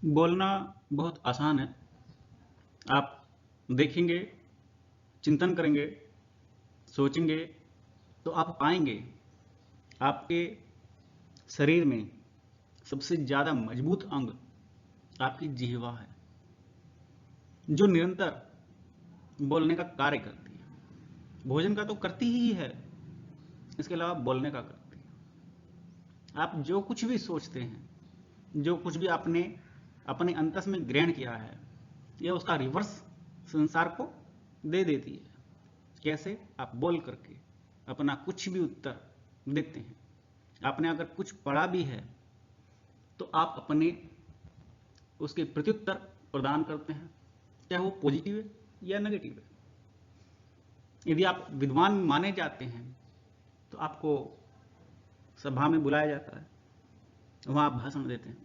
बोलना बहुत आसान है। आप देखेंगे, चिंतन करेंगे, सोचेंगे तो आप पाएंगे आपके शरीर में सबसे ज़्यादा मजबूत अंग आपकी जिह्वा है, जो निरंतर बोलने का कार्य करती है। भोजन का तो करती ही है, इसके अलावा बोलने का करती है। आप जो कुछ भी सोचते हैं, जो कुछ भी आपने अपने अंतस में ग्रहण किया है, यह उसका रिवर्स संसार को दे देती है। कैसे? आप बोल करके अपना कुछ भी उत्तर देते हैं। आपने अगर कुछ पढ़ा भी है तो आप अपने उसके प्रत्युत्तर प्रदान करते हैं, चाहे वो पॉजिटिव है या नेगेटिव है। यदि आप विद्वान माने जाते हैं तो आपको सभा में बुलाया जाता है, वहां आप भाषण देते हैं,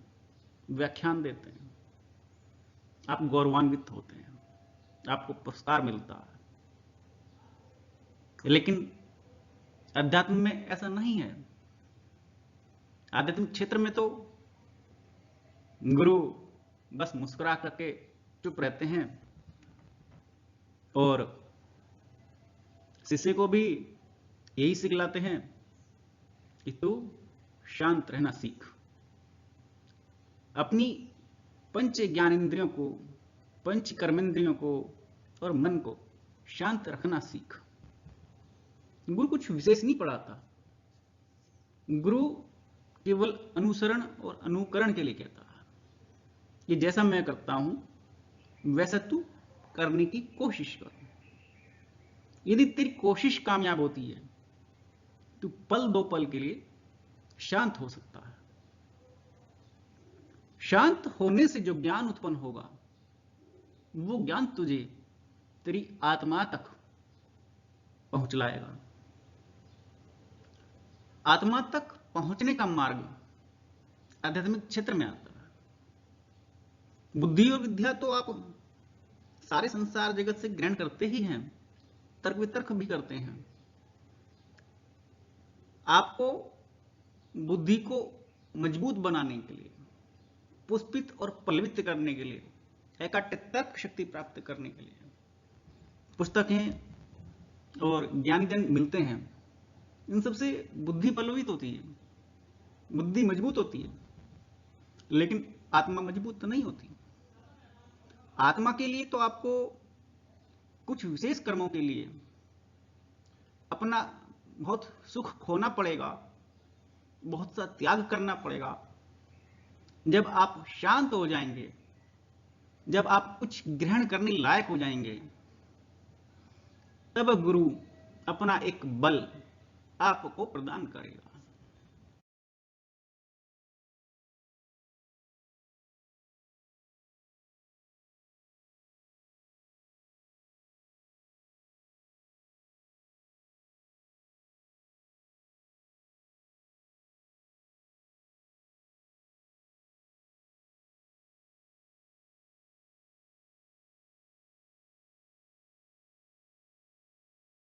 व्याख्यान देते हैं, आप गौरवान्वित होते हैं, आपको पुरस्कार मिलता है। लेकिन अध्यात्म में ऐसा नहीं है। आध्यात्मिक क्षेत्र में तो गुरु बस मुस्कुरा करके चुप रहते हैं और शिष्य को भी यही सिखलाते हैं कि तू शांत रहना सीख, अपनी पंच ज्ञानेंद्रियों को, पंच कर्मेंद्रियों को और मन को शांत रखना सीख। गुरु कुछ विशेष नहीं पढ़ाता। गुरु केवल अनुसरण और अनुकरण के लिए कहता है कि जैसा मैं करता हूं वैसा तू करने की कोशिश कर। यदि तेरी कोशिश कामयाब होती है तो पल दो पल के लिए शांत हो सकता है। शांत होने से जो ज्ञान उत्पन्न होगा वो ज्ञान तुझे तेरी आत्मा तक पहुंच लाएगा। आत्मा तक पहुंचने का मार्ग आध्यात्मिक क्षेत्र में आता है। बुद्धि और विद्या तो आप सारे संसार जगत से ग्रहण करते ही हैं, तर्क वितर्क भी करते हैं। आपको बुद्धि को मजबूत बनाने के लिए, पुष्पित और पल्लवित करने के लिए, एकाग्र तर्क शक्ति प्राप्त करने के लिए पुस्तकें और ज्ञानजन मिलते हैं। इन सबसे बुद्धि पल्लवित होती है, बुद्धि मजबूत होती है, लेकिन आत्मा मजबूत नहीं होती। आत्मा के लिए तो आपको कुछ विशेष कर्मों के लिए अपना बहुत सुख खोना पड़ेगा, बहुत सा त्याग करना पड़ेगा। जब आप शांत हो जाएंगे, जब आप कुछ ग्रहण करने लायक हो जाएंगे, तब गुरु अपना एक बल आपको प्रदान करेगा।